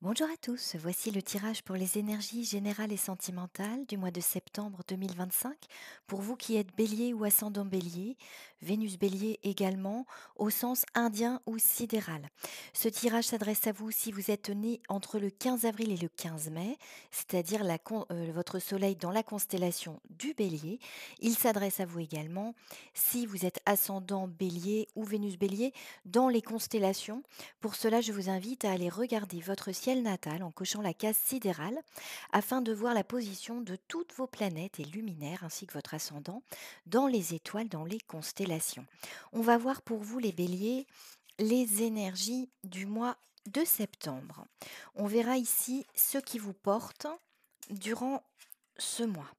Bonjour à tous, voici le tirage pour les énergies générales et sentimentales du mois de septembre 2025. Pour vous qui êtes bélier ou ascendant bélier, Vénus bélier également, au sens indien ou sidéral. Ce tirage s'adresse à vous si vous êtes né entre le 15 avril et le 15 mai, c'est-à-dire votre soleil dans la constellation du bélier. Il s'adresse à vous également si vous êtes ascendant bélier ou Vénus bélier dans les constellations. Pour cela, je vous invite à aller regarder votre ciel natal en cochant la case sidérale afin de voir la position de toutes vos planètes et luminaires ainsi que votre ascendant dans les étoiles, dans les constellations. On va voir pour vous les béliers les énergies du mois de septembre. On verra ici ce qui vous porte durant ce mois.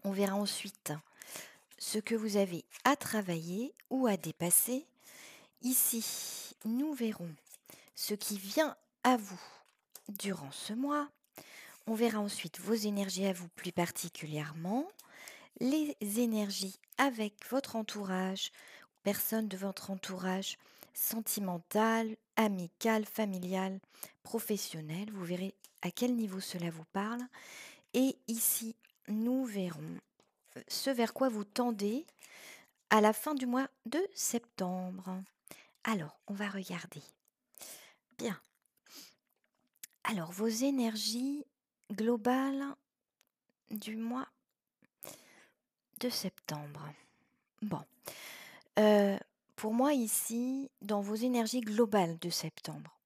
On verra ensuite ce que vous avez à travailler ou à dépasser. Ici, nous verrons ce qui vient à vous durant ce mois. On verra ensuite vos énergies à vous plus particulièrement, les énergies avec votre entourage, personne de votre entourage sentimental, amical, familial, professionnel. Vous verrez à quel niveau cela vous parle. Et ici, nous verrons ce vers quoi vous tendez à la fin du mois de septembre. Alors, on va regarder. Bien. Alors, vos énergies globales du mois de septembre. Bon, heu, pour moi ici, dans vos énergies globales de septembre,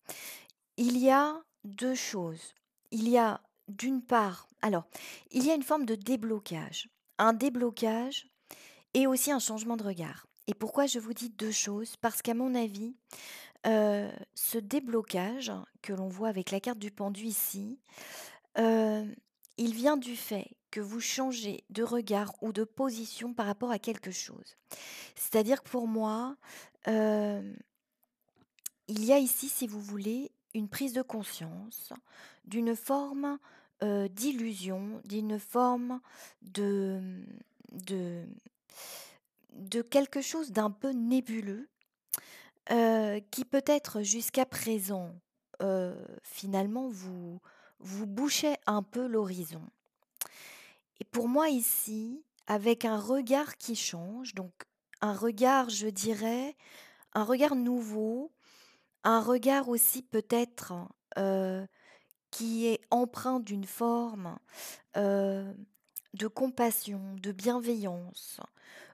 il y a 2 choses. Il y a d'une part il y a une forme de déblocage. Un déblocage et aussi un changement de regard. Et pourquoi je vous dis 2 choses? Parce qu'à mon avis, ce déblocage que l'on voit avec la carte du pendu ici, Heu, il vient du fait que vous changez de regard ou de position par rapport à quelque chose. C'est-à-dire que pour moi, hem, il y a ici, si vous voulez, une prise de conscience d'une forme, d'illusion, d'une forme de, de de quelque chose d'un peu nébuleux, qui peut-être jusqu'à présent, finalement vous bouchait un peu l'horizon. Et pour moi ici, avec un regard qui change, donc un regard, je dirais, un regard nouveau, un regard aussi peut-être, heu, qui est empreint d'une forme, heu, de compassion, de bienveillance.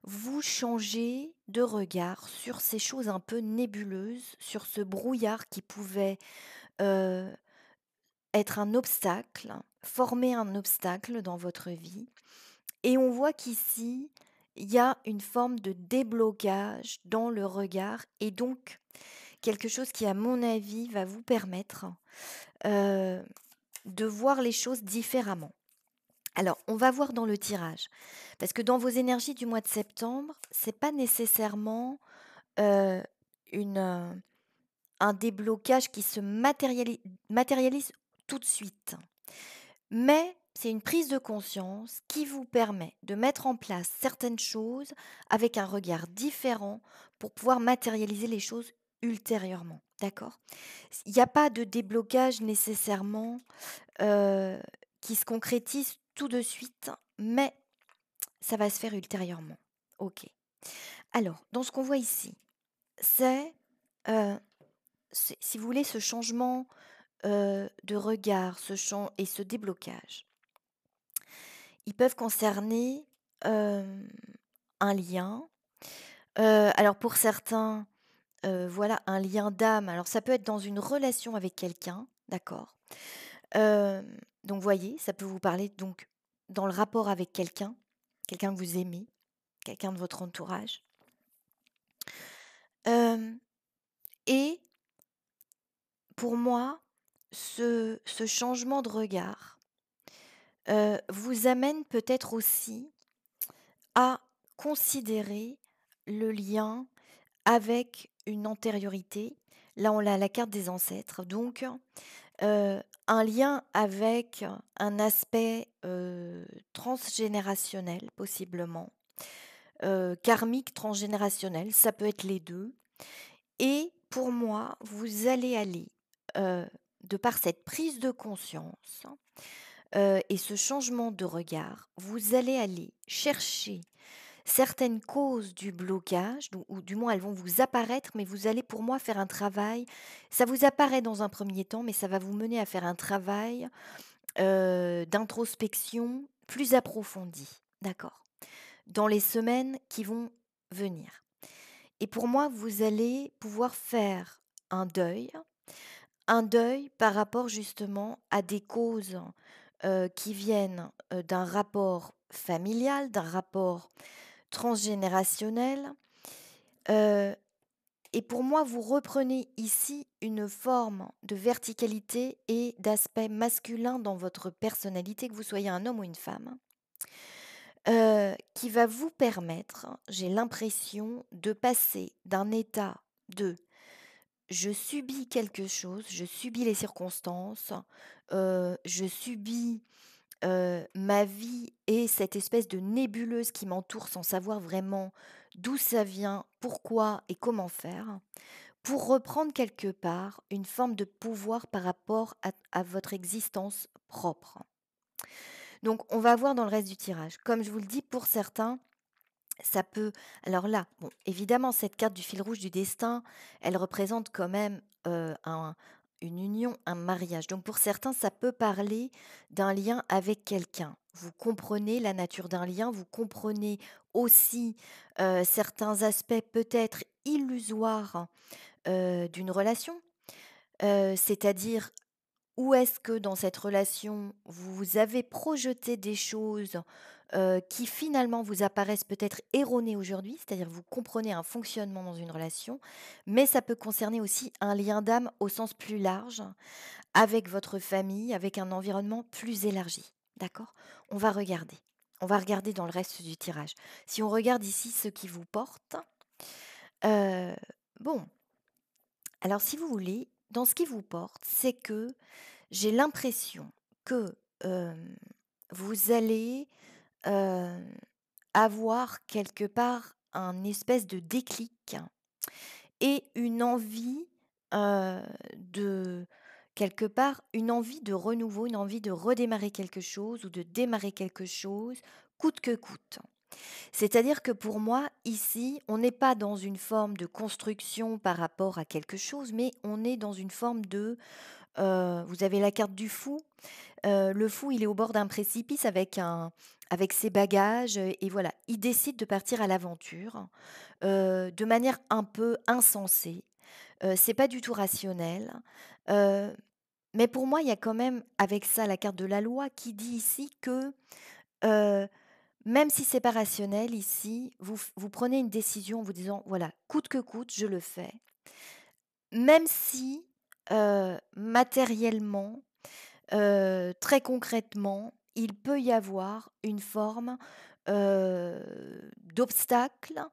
Vous changez de regard sur ces choses un peu nébuleuses, sur ce brouillard qui pouvait, heu, être un obstacle, former un obstacle dans votre vie. Et on voit qu'ici, il y a une forme de déblocage dans le regard et donc quelque chose qui, à mon avis, va vous permettre, heu, de voir les choses différemment. Alors, on va voir dans le tirage, parce que dans vos énergies du mois de septembre, c'est pas nécessairement, heu, une, un déblocage qui se matérialise tout de suite. Mais c'est une prise de conscience qui vous permet de mettre en place certaines choses avec un regard différent pour pouvoir matérialiser les choses ultérieurement. D'accord? Il n'y a pas de déblocage nécessairement euh, qui se concrétise tout de suite, mais ça va se faire ultérieurement. Ok. Alors, dans ce qu'on voit ici, c'est, euh, si vous voulez, ce changement de regard et ce déblocage. Ils peuvent concerner, hem, un lien. Alors pour certains, voilà, un lien d'âme. Alors ça peut être dans une relation avec quelqu'un, d'accord? Donc voyez, ça peut vous parler donc dans le rapport avec quelqu'un, quelqu'un que vous aimez, quelqu'un de votre entourage. Hem et pour moi, ce changement de regard, vous amène peut-être aussi à considérer le lien avec une antériorité. Là, on a la carte des ancêtres, donc un lien avec un aspect, transgénérationnel possiblement, karmique transgénérationnel, ça peut être les 2. Et pour moi, vous allez aller, de par cette prise de conscience, et ce changement de regard, vous allez aller chercher certaines causes du blocage, ou du moins elles vont vous apparaître, mais vous allez pour moi faire un travail. Ça vous apparaît dans un premier temps, mais ça va vous mener à faire un travail, d'introspection plus approfondi, d'accord? Dans les semaines qui vont venir. Et pour moi, vous allez pouvoir faire un deuil, un deuil par rapport justement à des causes, qui viennent, d'un rapport familial, d'un rapport transgénérationnel, heu et pour moi, vous reprenez ici une forme de verticalité et d'aspect masculin dans votre personnalité, que vous soyez un homme ou une femme, qui va vous permettre, j'ai l'impression, de passer d'un état de: «Je subis quelque chose, je subis les circonstances, je subis, ma vie et cette espèce de nébuleuse qui m'entoure sans savoir vraiment d'où ça vient, pourquoi et comment faire», pour reprendre quelque part une forme de pouvoir par rapport à votre existence propre. Donc on va voir dans le reste du tirage. Comme je vous le dis, pour certains, ça peut, alors là, bon, évidemment, cette carte du fil rouge du destin, elle représente quand même, une union, un mariage. Donc pour certains, ça peut parler d'un lien avec quelqu'un. Vous comprenez la nature d'un lien, vous comprenez aussi, certains aspects peut-être illusoires, d'une relation. C'est-à-dire, où est-ce que dans cette relation, vous avez projeté des choses, qui finalement vous apparaissent peut-être erronées aujourd'hui? C'est-à-dire vous comprenez un fonctionnement dans une relation, mais ça peut concerner aussi un lien d'âme au sens plus large, avec votre famille, avec un environnement plus élargi. D'accord? On va regarder. On va regarder dans le reste du tirage. Si on regarde ici ce qui vous porte, heu, bon, alors si vous voulez, dans ce qui vous porte, c'est que j'ai l'impression que, hem, vous allez, hem, avoir quelque part un espèce de déclic et une envie, de quelque part, une envie de renouveau, une envie de redémarrer quelque chose ou de démarrer quelque chose, coûte que coûte. C'est-à-dire que pour moi, ici, on n'est pas dans une forme de construction par rapport à quelque chose, mais on est dans une forme de, vous avez la carte du fou. Le fou, il est au bord d'un précipice avec ses bagages, et voilà, il décide de partir à l'aventure, de manière un peu insensée. C'est pas du tout rationnel, heu, mais pour moi, il y a quand même avec ça la carte de la loi qui dit ici que, heu, même si c'est pas rationnel ici, vous prenez une décision en vous disant: «Voilà, coûte que coûte, je le fais». Même si, matériellement, très concrètement, il peut y avoir une forme, d'obstacle,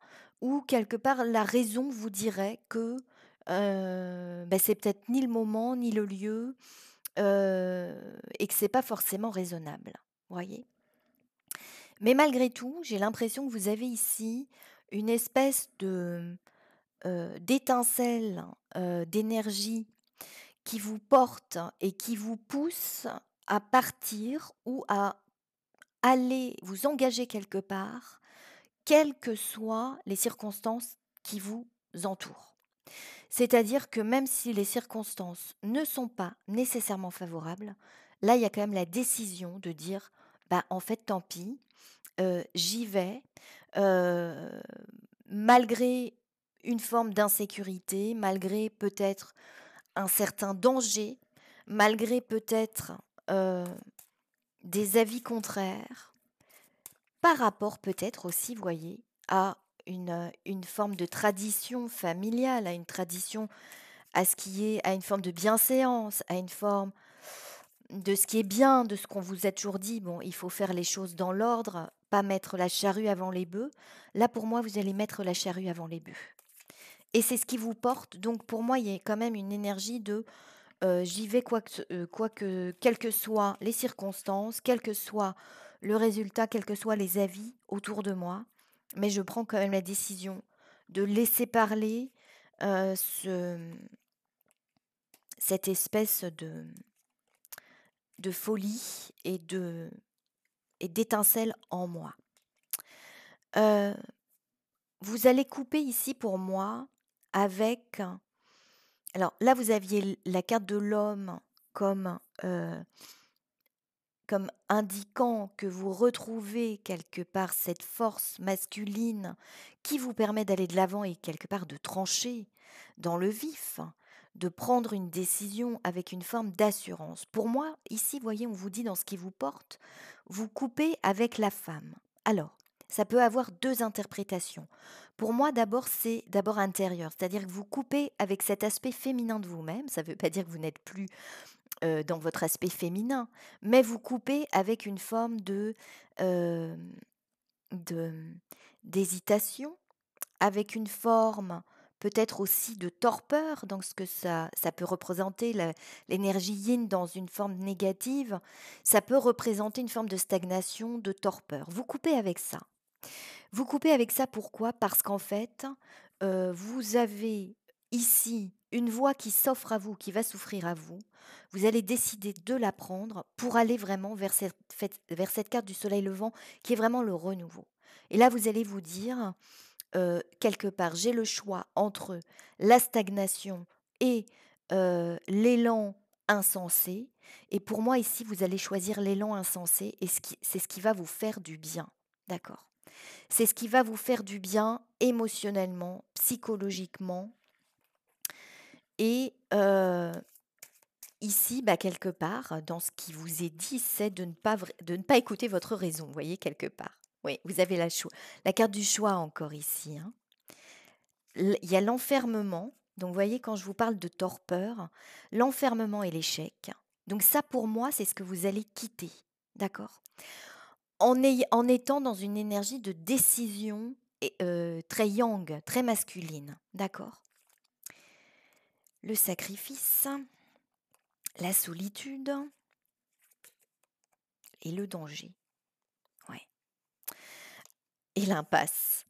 où quelque part la raison vous dirait que, c'est peut-être ni le moment, ni le lieu, et que c'est pas forcément raisonnable. Voyez? Mais malgré tout, j'ai l'impression que vous avez ici une espèce de, d'étincelle, d'énergie qui vous porte et qui vous pousse à partir ou à aller vous engager quelque part, quelles que soient les circonstances qui vous entourent. C'est-à-dire que même si les circonstances ne sont pas nécessairement favorables, là, il y a quand même la décision de dire: «Bah, en fait, tant pis, j'y vais», heu, malgré une forme d'insécurité, malgré peut-être un certain danger, malgré peut-être, heu, des avis contraires, par rapport peut-être aussi, voyez, à une forme de tradition familiale, à une tradition, à ce qui est à une forme de bienséance, à une forme de ce qui est bien, de ce qu'on vous a toujours dit: «Bon, il faut faire les choses dans l'ordre, pas mettre la charrue avant les bœufs». Là, pour moi, vous allez mettre la charrue avant les bœufs et c'est ce qui vous porte, donc pour moi, il y a quand même une énergie de, j'y vais quoi que quelles que soient les circonstances, quel que soit le résultat, quels que soient les avis autour de moi, mais je prends quand même la décision de laisser parler, ce cette espèce de folie et d'étincelle en moi. Heu, vous allez couper ici pour moi avec alors là, vous aviez la carte de l'homme comme, comme indiquant que vous retrouvez quelque part cette force masculine qui vous permet d'aller de l'avant et quelque part de trancher dans le vif, de prendre une décision avec une forme d'assurance. Pour moi, ici, voyez, on vous dit dans ce qui vous porte, vous coupez avec la femme. Alors, ça peut avoir deux interprétations. Pour moi, d'abord, c'est d'abord intérieur, c'est-à-dire que vous coupez avec cet aspect féminin de vous-même. Ça ne veut pas dire que vous n'êtes plus dans votre aspect féminin, mais vous coupez avec une forme hem, de d'hésitation, avec une forme peut-être aussi de torpeur dans ce que ça peut représenter l'énergie yin dans une forme négative, ça peut représenter une forme de stagnation, de torpeur. Vous coupez avec ça. Vous coupez avec ça pourquoi? Parce qu'en fait, vous avez ici une voie qui s'offre à vous, qui va s'offrir à vous. Vous allez décider de la prendre pour aller vraiment vers cette carte du soleil levant qui est vraiment le renouveau. Et là, vous allez vous dire, quelque part, j'ai le choix entre la stagnation et l'élan insensé. Et pour moi, ici, vous allez choisir l'élan insensé et c'est ce qui va vous faire du bien. D'accord? C'est ce qui va vous faire du bien émotionnellement, psychologiquement et ici, bah, quelque part, dans ce qui vous est dit, c'est de ne pas écouter votre raison, vous voyez, quelque part. Oui, vous avez la carte du choix encore ici, hein. Il y a l'enfermement, donc vous voyez quand je vous parle de torpeur, l'enfermement et l'échec. Donc ça, pour moi, c'est ce que vous allez quitter, d'accord? En étant dans une énergie de décision et très yang, très masculine, d'accord? Le sacrifice, la solitude et le danger, ouais, et l'impasse.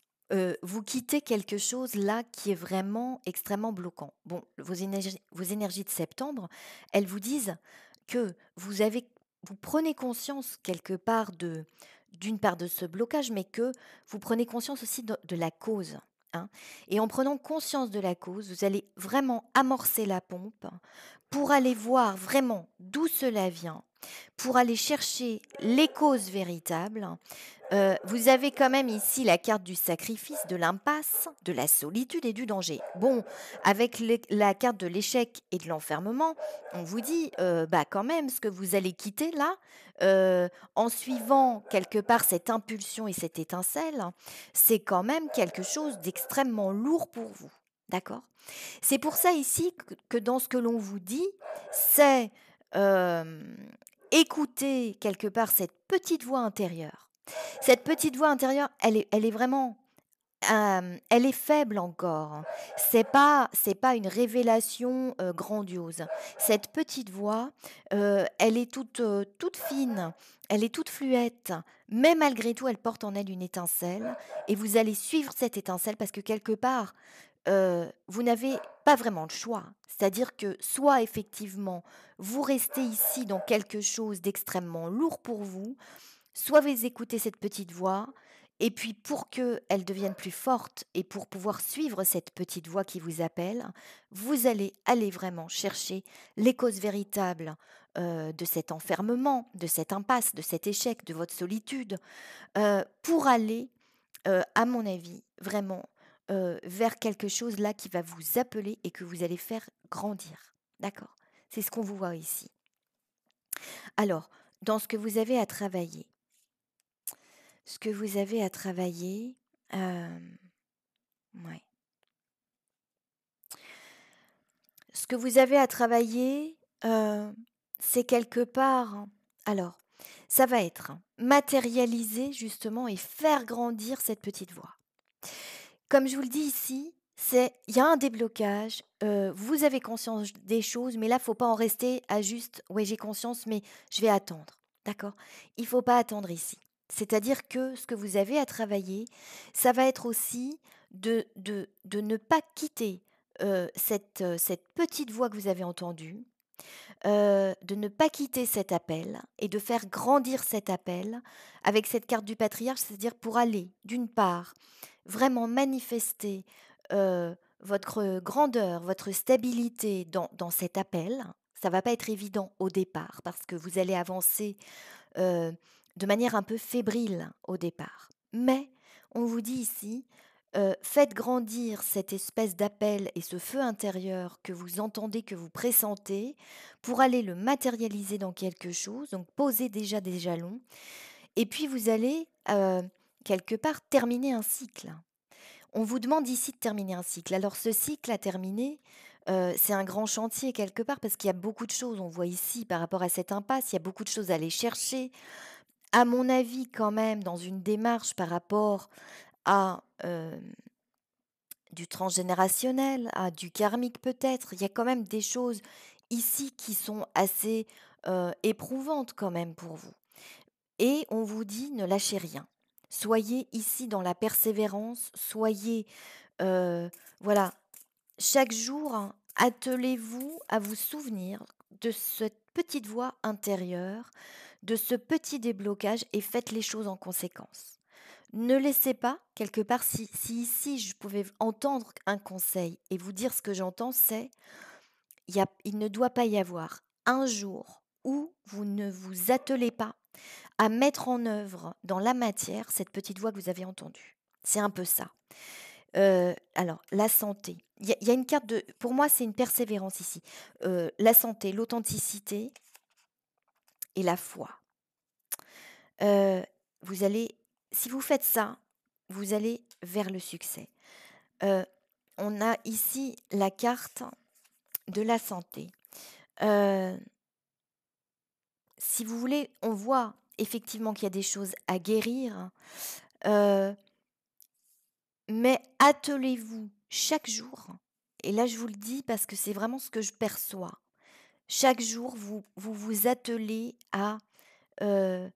Vous quittez quelque chose là qui est vraiment extrêmement bloquant. Bon, vos énergies de septembre, elles vous disent que vous prenez conscience quelque part d'une part de ce blocage, mais que vous prenez conscience aussi de la cause, hein. Et en prenant conscience de la cause, vous allez vraiment amorcer la pompe pour aller voir vraiment d'où cela vient, pour aller chercher les causes véritables. Vous avez quand même ici la carte du sacrifice, de l'impasse, de la solitude et du danger. Bon, avec la carte de l'échec et de l'enfermement, on vous dit, bah, quand même ce que vous allez quitter là, en suivant quelque part cette impulsion et cette étincelle, c'est quand même quelque chose d'extrêmement lourd pour vous. D'accord? C'est pour ça ici que dans ce que l'on vous dit, c'est, hem, écouter quelque part cette petite voix intérieure. Cette petite voix intérieure, elle est vraiment, elle est faible encore, hein. C'est pas une révélation, grandiose. Cette petite voix, elle est toute fine, elle est toute fluette, mais malgré tout, elle porte en elle une étincelle et vous allez suivre cette étincelle parce que quelque part, vous n'avez pas vraiment le choix. C'est-à-dire que soit effectivement, vous restez ici dans quelque chose d'extrêmement lourd pour vous, soit vous écoutez cette petite voix et puis pour qu'elle devienne plus forte et pour pouvoir suivre cette petite voix qui vous appelle, vous allez aller vraiment chercher les causes véritables, de cet enfermement, de cette impasse, de cet échec, de votre solitude, pour aller, à mon avis, vraiment, vers quelque chose là qui va vous appeler et que vous allez faire grandir. D'accord? C'est ce qu'on vous voit ici. Alors, dans ce que vous avez à travailler, ouais. Ce que vous avez à travailler, c'est quelque part alors, ça va être matérialiser justement et faire grandir cette petite voix. Comme je vous le dis ici, il y a un déblocage, vous avez conscience des choses, mais là, faut pas en rester à juste: «Ouais, j'ai conscience, mais je vais attendre». D'accord? Il faut pas attendre ici. C'est-à-dire que ce que vous avez à travailler, ça va être aussi de ne pas quitter, cette petite voix que vous avez entendue, de ne pas quitter cet appel et de faire grandir cet appel avec cette carte du patriarche, c'est-à-dire pour aller, d'une part, vraiment manifester, votre grandeur, votre stabilité dans cet appel. Ça va pas être évident au départ parce que vous allez avancer, heu, de manière un peu fébrile au départ. Mais on vous dit ici, faites grandir cette espèce d'appel et ce feu intérieur que vous entendez, que vous pressentez, pour aller le matérialiser dans quelque chose, donc posez déjà des jalons et puis vous allez, quelque part terminer un cycle. On vous demande ici de terminer un cycle. Alors ce cycle à terminer, c'est un grand chantier quelque part parce qu'il y a beaucoup de choses, on voit ici par rapport à cette impasse, il y a beaucoup de choses à aller chercher. À mon avis quand même dans une démarche par rapport à, du transgénérationnel, à du karmique peut-être, il y a quand même des choses ici qui sont assez, éprouvantes quand même pour vous et on vous dit: «Ne lâchez rien». Soyez ici dans la persévérance, soyez, voilà, chaque jour, hein, attelez-vous à vous souvenir de cette petite voix intérieure, de ce petit déblocage et faites les choses en conséquence. Ne laissez pas, quelque part, si ici je pouvais entendre un conseil et vous dire ce que j'entends, c'est il ne doit pas y avoir un jour où vous ne vous attelez pas à mettre en œuvre dans la matière cette petite voix que vous avez entendue. C'est un peu ça. Alors la santé, il y a une carte de pour moi, c'est une persévérance ici. La santé, l'authenticité et la foi. Heu, vous allez si vous faites ça, vous allez vers le succès. Heu, on a ici la carte de la santé. Heu, si vous voulez, on voit effectivement qu'il y a des choses à guérir, heu, mais attelez-vous chaque jour et là je vous le dis parce que c'est vraiment ce que je perçois. Chaque jour, vous attelez à, heu,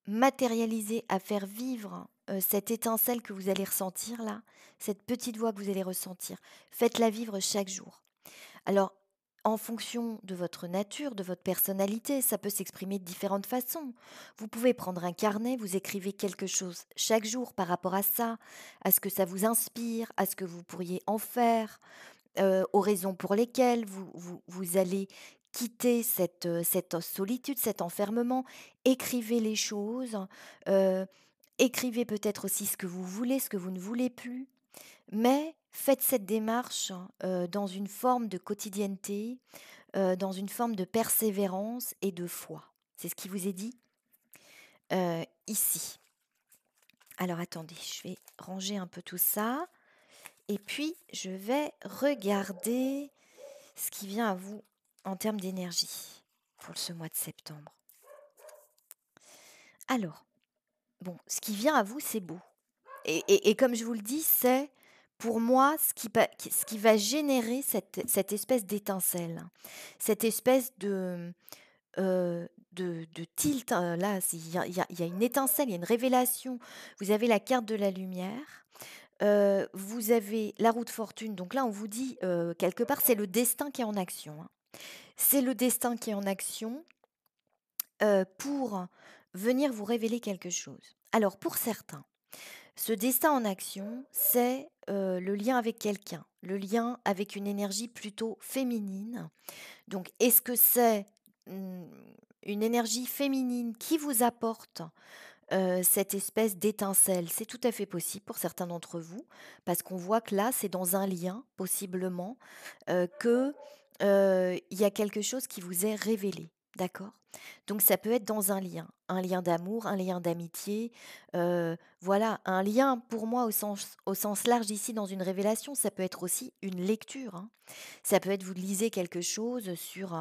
matérialiser, à faire vivre, cette étincelle que vous allez ressentir là, cette petite voix que vous allez ressentir. Faites-la vivre chaque jour. Alors, en fonction de votre nature, de votre personnalité, ça peut s'exprimer de différentes façons. Vous pouvez prendre un carnet, vous écrivez quelque chose chaque jour par rapport à ça, à ce que ça vous inspire, à ce que vous pourriez en faire. Aux raisons pour lesquelles vous allez quitter cette solitude, cet enfermement. Écrivez les choses, heu, écrivez peut-être aussi ce que vous voulez, ce que vous ne voulez plus, mais faites cette démarche, dans une forme de quotidienneté, dans une forme de persévérance et de foi. C'est ce qui vous est dit, ici. Alors attendez, je vais ranger un peu tout ça et puis je vais regarder ce qui vient à vous en termes d'énergie pour ce mois de septembre. Alors, bon, ce qui vient à vous, c'est beau. Et comme je vous le dis, c'est pour moi ce qui va générer cette espèce d'étincelle, cette espèce de tilt. Là, il y a une étincelle, il y a une révélation. Vous avez la carte de la lumière, vous avez la roue de fortune. Donc là, on vous dit, quelque part, c'est le destin qui est en action, hein. C'est le destin qui est en action, pour venir vous révéler quelque chose. Alors pour certains, ce destin en action, c'est, le lien avec quelqu'un, le lien avec une énergie plutôt féminine. Donc est-ce que c'est, mmh, une énergie féminine qui vous apporte, cette espèce d'étincelle? C'est tout à fait possible pour certains d'entre vous, parce qu'on voit que là, c'est dans un lien possiblement, que, il y a quelque chose qui vous est révélé, d'accord? Donc ça peut être dans un lien d'amour, un lien d'amitié, voilà, un lien pour moi au sens large ici dans une révélation, ça peut être aussi une lecture, hein. Ça peut être vous lisez quelque chose sur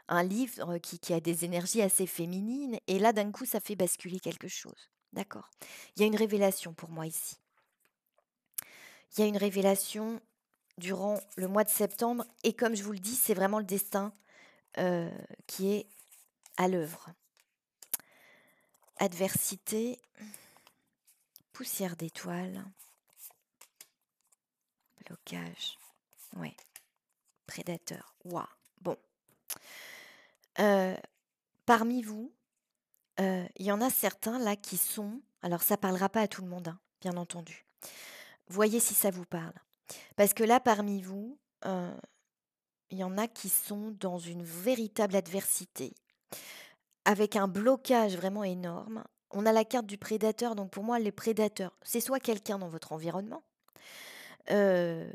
un livre qui a des énergies assez féminines et là d'un coup ça fait basculer quelque chose, d'accord? Il y a une révélation pour moi ici. Il y a une révélation durant le mois de septembre et comme je vous le dis, c'est vraiment le destin, heu, qui est à l'œuvre. Adversité, poussière d'étoiles, blocage. Ouais, prédateur. Waouh. Bon. Euh, Parmi vous, il y en a certains là qui sont. Alors, ça parlera pas à tout le monde, hein, bien entendu. Voyez si ça vous parle. Parce que là, parmi vous, il y en a qui sont dans une véritable adversité, avec un blocage vraiment énorme. On a la carte du prédateur, donc pour moi, les prédateurs, c'est soit quelqu'un dans votre environnement, heu,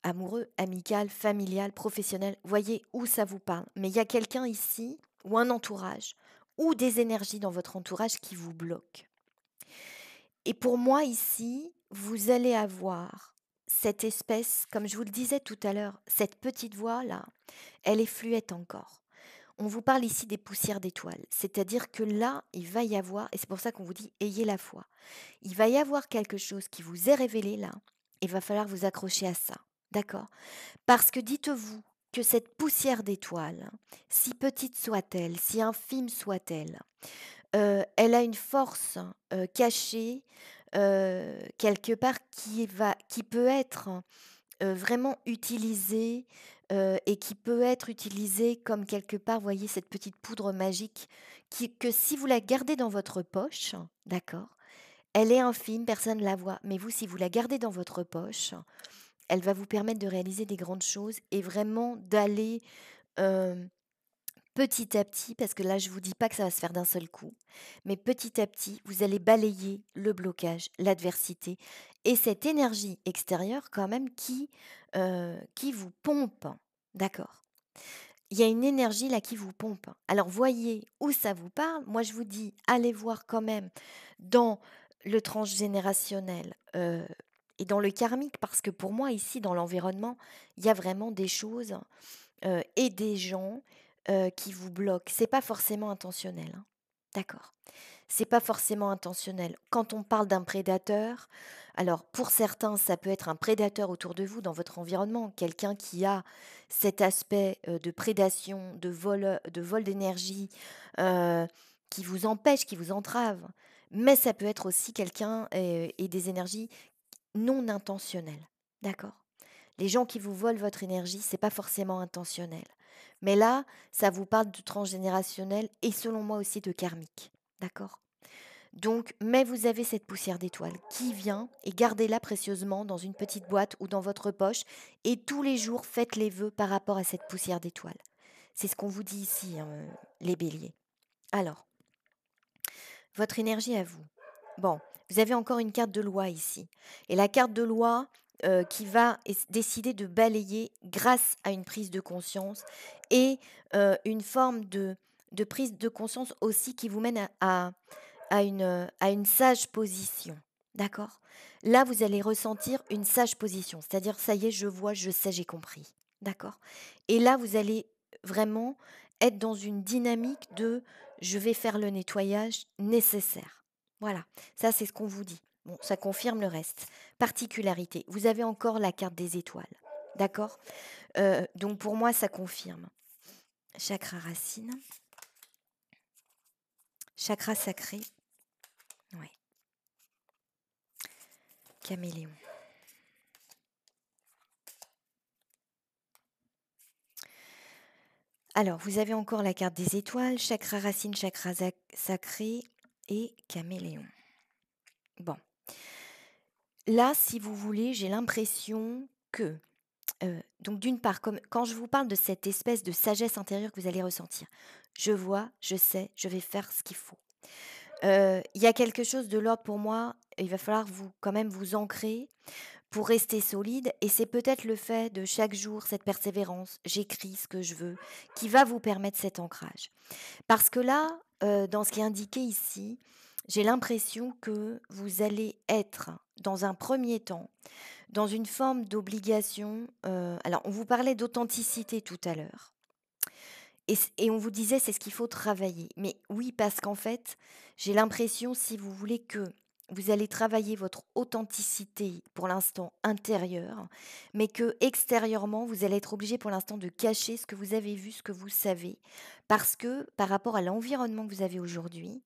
amoureux, amical, familial, professionnel, voyez où ça vous parle. Mais il y a quelqu'un ici, ou un entourage, ou des énergies dans votre entourage qui vous bloquent. Et pour moi ici, vous allez avoir cette espèce, comme je vous le disais tout à l'heure, cette petite voix-là, elle est fluette encore. On vous parle ici des poussières d'étoiles, c'est-à-dire que là, il va y avoir, et c'est pour ça qu'on vous dit ayez la foi, il va y avoir quelque chose qui vous est révélé là, et il va falloir vous accrocher à ça, d'accord? Parce que dites-vous que cette poussière d'étoiles, si petite soit-elle, si infime soit-elle, elle a une force, cachée, quelque part qui peut être, vraiment utilisée, et qui peut être utilisée comme quelque part, voyez cette petite poudre magique que si vous la gardez dans votre poche, d'accord? Elle est infime, personne ne la voit, mais vous, si vous la gardez dans votre poche, elle va vous permettre de réaliser des grandes choses et vraiment d'aller, hem petit à petit, parce que là, je vous dis pas que ça va se faire d'un seul coup, mais petit à petit, vous allez balayer le blocage, l'adversité et cette énergie extérieure quand même qui vous pompe, d'accord? Il y a une énergie là qui vous pompe. Alors voyez où ça vous parle. Moi, je vous dis, allez voir quand même dans le transgénérationnel, et dans le karmique, parce que pour moi, ici, dans l'environnement, il y a vraiment des choses et des gens, qui vous bloquent. C'est pas forcément intentionnel, hein. D'accord. C'est pas forcément intentionnel. Quand on parle d'un prédateur, alors pour certains, ça peut être un prédateur autour de vous, dans votre environnement, quelqu'un qui a cet aspect, de prédation, de vol d'énergie, heu, qui vous empêche, qui vous entrave. Mais ça peut être aussi quelqu'un, et des énergies non intentionnelles. D'accord? Les gens qui vous volent votre énergie, c'est pas forcément intentionnel. Mais là, ça vous parle de transgénérationnel et selon moi aussi de karmique. D'accord? Donc, mais vous avez cette poussière d'étoile qui vient et gardez-la précieusement dans une petite boîte ou dans votre poche et tous les jours faites les vœux par rapport à cette poussière d'étoile. C'est ce qu'on vous dit ici, hein, les béliers. Alors, votre énergie à vous. Bon, vous avez encore une carte de loi ici. Et la carte de loi qui va décider de balayer grâce à une prise de conscience et une forme de prise de conscience aussi qui vous mène à une sage position. D'accord? Là, vous allez ressentir une sage position. C'est-à-dire, ça y est, je vois, je sais, j'ai compris. D'accord? Et là, vous allez vraiment être dans une dynamique de je vais faire le nettoyage nécessaire. Voilà, ça c'est ce qu'on vous dit. Bon, ça confirme le reste. Particularité, vous avez encore la carte des étoiles. D'accord? Donc pour moi, ça confirme. Chakra racine, chakra sacré, ouais. Caméléon. Alors, vous avez encore la carte des étoiles, chakra racine, chakra sacré et caméléon. Bon, là, si vous voulez, j'ai l'impression que, donc d'une part, comme quand je vous parle de cette espèce de sagesse intérieure que vous allez ressentir, je vois, je sais, je vais faire ce qu'il faut. Il y a quelque chose de l'ordre pour moi, il va falloir vous quand même vous ancrer pour rester solide et c'est peut-être le fait de chaque jour, cette persévérance, j'écris ce que je veux, qui va vous permettre cet ancrage. Parce que là, dans ce qui est indiqué ici, j'ai l'impression que vous allez être, dans un premier temps, dans une forme d'obligation, alors on vous parlait d'authenticité tout à l'heure et on vous disait: «C'est ce qu'il faut travailler». Mais oui, parce qu'en fait, j'ai l'impression, si vous voulez, que vous allez travailler votre authenticité, pour l'instant intérieure, mais que extérieurement, vous allez être obligé pour l'instant de cacher ce que vous avez vu, ce que vous savez. Parce que par rapport à l'environnement que vous avez aujourd'hui,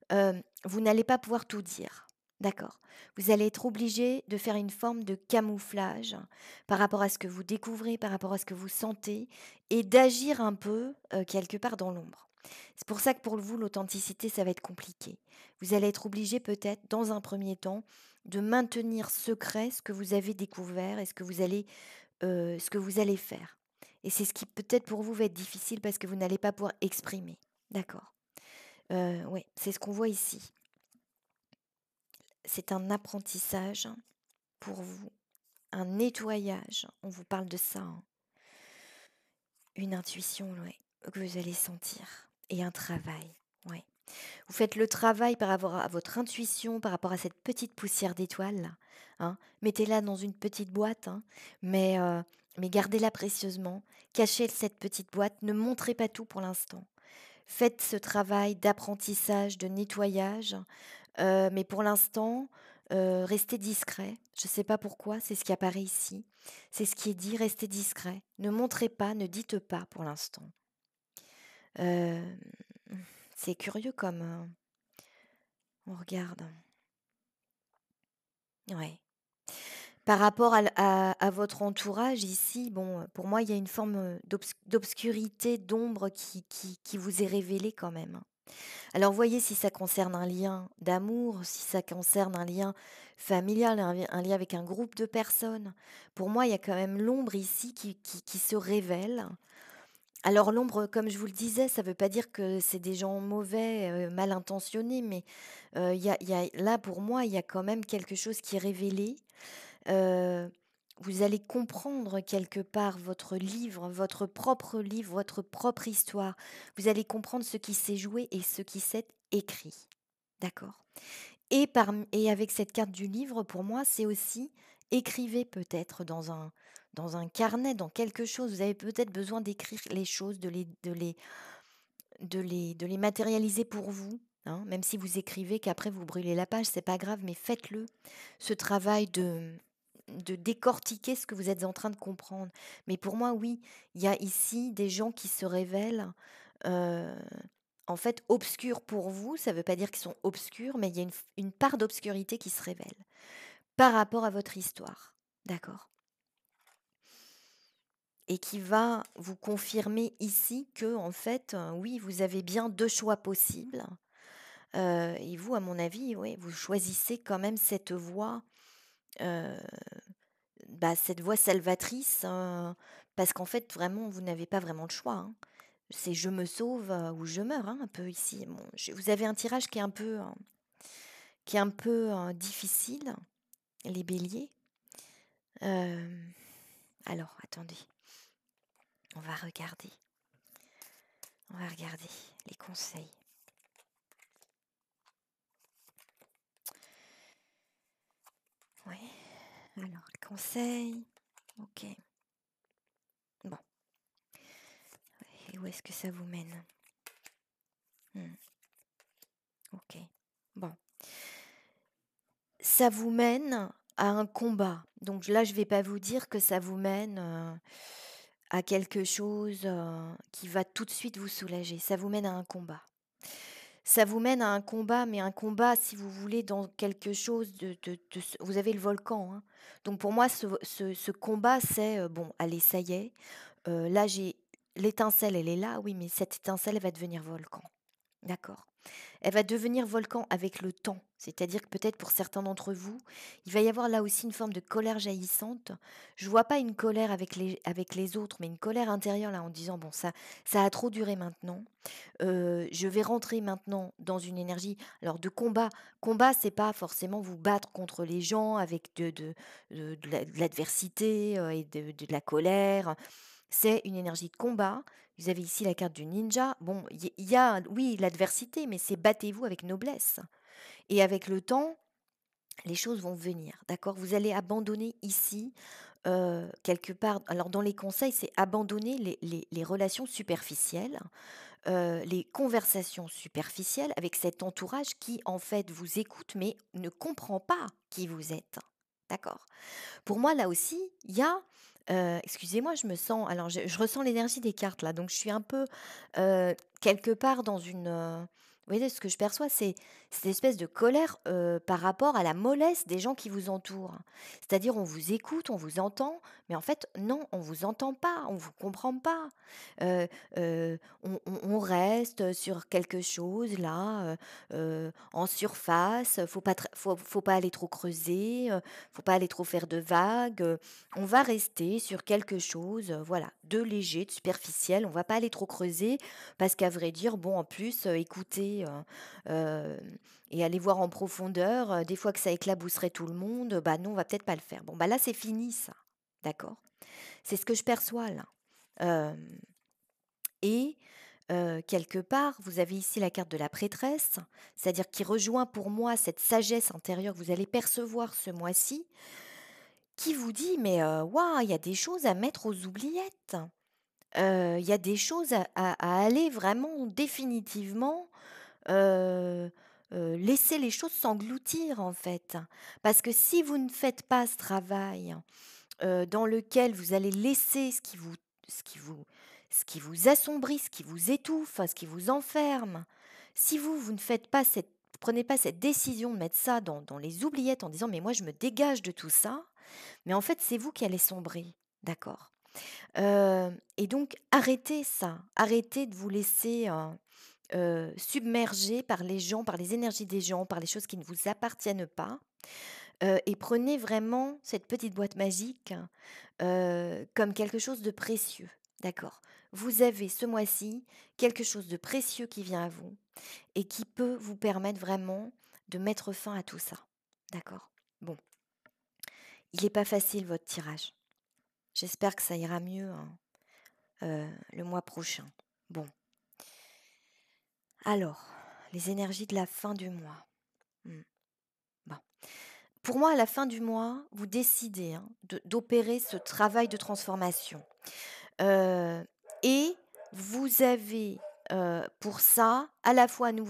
vous n'allez pas pouvoir tout dire. D'accord. Vous allez être obligé de faire une forme de camouflage par rapport à ce que vous découvrez, par rapport à ce que vous sentez et d'agir un peu, quelque part dans l'ombre. C'est pour ça que pour vous, l'authenticité, ça va être compliqué. Vous allez être obligé peut-être, dans un premier temps, de maintenir secret ce que vous avez découvert et ce que vous allez faire. Et c'est ce qui peut-être pour vous va être difficile parce que vous n'allez pas pouvoir exprimer. D'accord. Ouais, c'est ce qu'on voit ici. C'est un apprentissage pour vous, un nettoyage, on vous parle de ça, hein. Une intuition, ouais, que vous allez sentir et un travail, ouais. Vous faites le travail par rapport à votre intuition, par rapport à cette petite poussière d'étoile là, hein. Mettez-la dans une petite boîte, hein, mais gardez-la précieusement. Cachez cette petite boîte, ne montrez pas tout pour l'instant. Faites ce travail d'apprentissage, de nettoyage. Mais pour l'instant, restez discret. Je ne sais pas pourquoi, c'est ce qui apparaît ici. C'est ce qui est dit, restez discret. Ne montrez pas, ne dites pas pour l'instant. Hem, c'est curieux comme, on regarde. Ouais. Par rapport à votre entourage ici, bon, pour moi, il y a une forme, d'obscurité, d'ombre qui vous est révélée quand même, hein. Alors voyez si ça concerne un lien d'amour, si ça concerne un lien familial, un lien avec un groupe de personnes. Pour moi, il y a quand même l'ombre ici qui se révèle. Alors l'ombre, comme je vous le disais, ça ne veut pas dire que c'est des gens mauvais, mal intentionnés, mais il y a, là, pour moi, il y a quand même quelque chose qui est révélé. Heu, Vous allez comprendre quelque part votre livre, votre propre histoire. Vous allez comprendre ce qui s'est joué et ce qui s'est écrit. D'accord? Et avec cette carte du livre, pour moi, c'est aussi écrivez peut-être dans un carnet, dans quelque chose. Vous avez peut-être besoin d'écrire les choses, de les matérialiser pour vous, hein. Même si vous écrivez qu'après vous brûlez la page, c'est pas grave, mais faites-le. Ce travail de décortiquer ce que vous êtes en train de comprendre. Mais pour moi, oui, il y a ici des gens qui se révèlent, heu, en fait, obscurs pour vous. Ça ne veut pas dire qu'ils sont obscurs, mais il y a une part d'obscurité qui se révèle par rapport à votre histoire. D'accord? Et qui va vous confirmer ici que, en fait, oui, vous avez bien 2 choix possibles, et vous, à mon avis, ouais, vous choisissez quand même cette voie, heu, bah, cette voie salvatrice, parce qu'en fait, vraiment, vous n'avez pas vraiment le choix, hein. C'est je me sauve, ou je meurs, hein, un peu ici. Bon, vous avez un tirage qui est un peu, difficile, les béliers. Hem, alors attendez, on va regarder, on va regarder les conseils. Ouais, alors les conseils, OK. Bon, et où est-ce que ça vous mène? Mmh, OK. Bon, ça vous mène à un combat. Donc là, je vais pas vous dire que ça vous mène, à quelque chose, qui va tout de suite vous soulager. Ça vous mène à un combat. Ça vous mène à un combat, mais un combat, si vous voulez, dans quelque chose vous avez le volcan, hein. Donc pour moi, ce combat, c'est, bon, allez, ça y est, là, j'ai l'étincelle, elle est là, oui, mais cette étincelle, elle va devenir volcan. D'accord. Elle va devenir volcan avec le temps. C'est-à-dire que peut-être pour certains d'entre vous, il va y avoir là aussi une forme de colère jaillissante. Je vois pas une colère avec les autres, mais une colère intérieure là en disant bon ça a trop duré maintenant. Je vais rentrer maintenant dans une énergie alors de combat. Combat, c'est pas forcément vous battre contre les gens avec de l'adversité, et de la colère. C'est une énergie de combat. Vous avez ici la carte du ninja. Bon, il y a, oui, l'adversité, mais c'est battez-vous avec noblesse. Et avec le temps, les choses vont venir, d'accord? Vous allez abandonner ici, quelque part alors dans les conseils, c'est abandonner les relations superficielles, les conversations superficielles avec cet entourage qui, en fait, vous écoute, mais ne comprend pas qui vous êtes, d'accord? Pour moi, là aussi, il y a, excusez-moi, je me sens alors je ressens l'énergie des cartes là, donc je suis un peu, quelque part dans une, vous voyez ce que je perçois, c'est cette espèce de colère, par rapport à la mollesse des gens qui vous entourent. C'est-à-dire on vous écoute, on vous entend, mais en fait non, on vous entend pas, on vous comprend pas. Heu on reste sur quelque chose là, en surface, faut pas aller trop creuser, faut pas aller trop faire de vagues, on va rester sur quelque chose, voilà, de léger, de superficiel, on va pas aller trop creuser parce qu'à vrai dire, bon, en plus, écouter, et aller voir en profondeur, des fois que ça éclabousserait tout le monde, bah, non, on va peut-être pas le faire. Bon, bah, là, c'est fini ça, d'accord? C'est ce que je perçois là. Hem et quelque part, vous avez ici la carte de la prêtresse, c'est-à-dire qui rejoint pour moi cette sagesse intérieure que vous allez percevoir ce mois-ci, qui vous dit: «Mais, waouh, il y a des choses à mettre aux oubliettes». Il y a des choses à aller vraiment définitivement, heu laisser les choses s'engloutir, en fait. Parce que si vous ne faites pas ce travail, dans lequel vous allez laisser ce qui vous ce qui vous assombrit, ce qui vous étouffe, ce qui vous enferme, si vous ne faites pas cette prenez pas cette décision de mettre ça dans les oubliettes en disant: «Mais moi je me dégage de tout ça», mais en fait c'est vous qui allez sombrer, d'accord? Et donc arrêtez ça, arrêtez de vous laisser, submerger par les gens, par les énergies des gens, par les choses qui ne vous appartiennent pas, et prenez vraiment cette petite boîte magique, comme quelque chose de précieux, d'accord? Vous avez ce mois-ci quelque chose de précieux qui vient à vous et qui peut vous permettre vraiment de mettre fin à tout ça, d'accord? Bon, il est pas facile votre tirage. J'espère que ça ira mieux, hein, le mois prochain. Bon, alors, les énergies de la fin du mois. Mmh, bon. Pour moi, à la fin du mois, vous décidez, hein, d'opérer ce travail de transformation. Et vous avez, pour ça, à la fois, nous,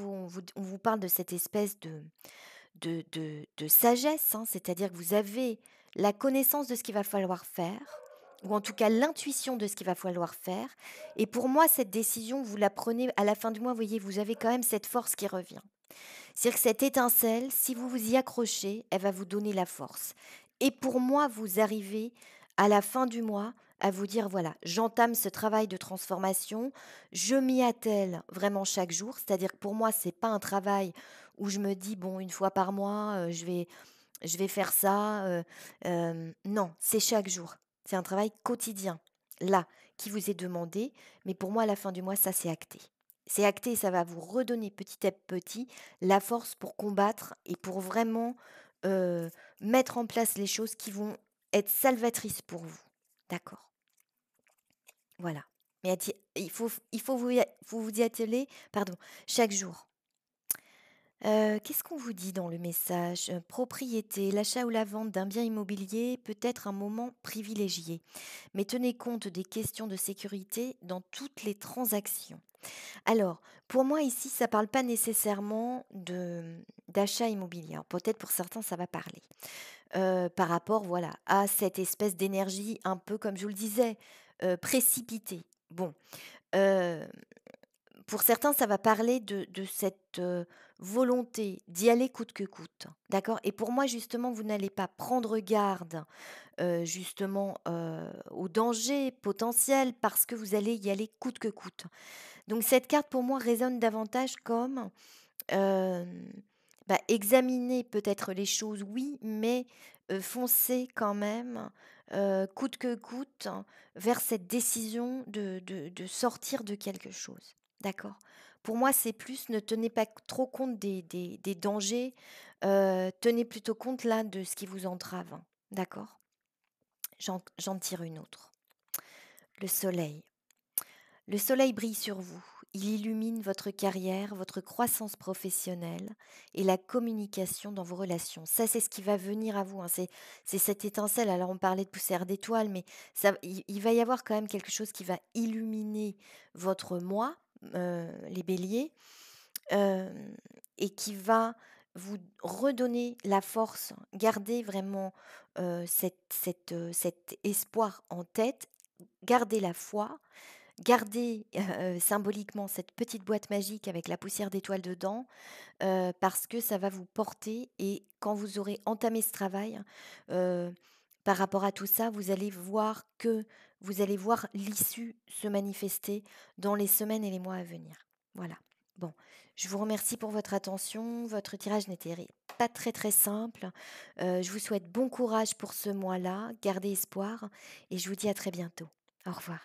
on vous parle de cette espèce de sagesse, hein, c'est-à-dire que vous avez la connaissance de ce qu'il va falloir faire, ou en tout cas l'intuition de ce qu'il va falloir faire. Et pour moi, cette décision, vous la prenez à la fin du mois, vous voyez, vous avez quand même cette force qui revient. C'est-à-dire que cette étincelle, si vous vous y accrochez, elle va vous donner la force. Et pour moi, vous arrivez à la fin du mois à vous dire, voilà, j'entame ce travail de transformation, je m'y attelle vraiment chaque jour. C'est-à-dire que pour moi, c'est pas un travail où je me dis, bon, une fois par mois, je vais faire ça. Non, c'est chaque jour. C'est un travail quotidien, là, qui vous est demandé. Mais pour moi, à la fin du mois, ça, c'est acté. C'est acté et ça va vous redonner petit à petit la force pour combattre et pour vraiment euh, mettre en place les choses qui vont être salvatrices pour vous. D'accord. Voilà. Mais il faut faut vous y atteler, pardon, chaque jour. Qu'est-ce qu'on vous dit dans le message? Propriété, l'achat ou la vente d'un bien immobilier peut être un moment privilégié, mais tenez compte des questions de sécurité dans toutes les transactions. Alors, pour moi ici, ça ne parle pas nécessairement d'achat immobilier. Alors peut-être pour certains, ça va parler. Par rapport, voilà, à cette espèce d'énergie un peu, comme je vous le disais, précipitée. Bon, heu pour certains, ça va parler de cette, volonté d'y aller coûte que coûte, d'accord? Et pour moi, justement, vous n'allez pas prendre garde, justement, aux dangers potentiels parce que vous allez y aller coûte que coûte. Donc cette carte, pour moi, résonne davantage comme, hem, bah, examiner peut-être les choses, oui, mais, foncer quand même, coûte que coûte, vers cette décision de sortir de quelque chose. D'accord? Pour moi, c'est plus ne tenez pas trop compte des dangers, tenez plutôt compte là de ce qui vous entrave. D'accord? J'en tire une autre. Le soleil. Le soleil brille sur vous. Il illumine votre carrière, votre croissance professionnelle et la communication dans vos relations. Ça, c'est ce qui va venir à vous, hein. C'est cette étincelle. Alors, on parlait de poussière d'étoiles, mais il va y avoir quand même quelque chose qui va illuminer votre moi, les béliers, euh, et qui va vous redonner la force. Gardez vraiment cet espoir en tête. Gardez la foi. gardez, symboliquement cette petite boîte magique avec la poussière d'étoiles dedans, parce que ça va vous porter et quand vous aurez entamé ce travail, heu, par rapport à tout ça, vous allez voir l'issue se manifester dans les semaines et les mois à venir. Voilà. Bon, je vous remercie pour votre attention. Votre tirage n'était pas très, très simple. Je vous souhaite bon courage pour ce mois-là, gardez espoir et je vous dis à très bientôt. Au revoir.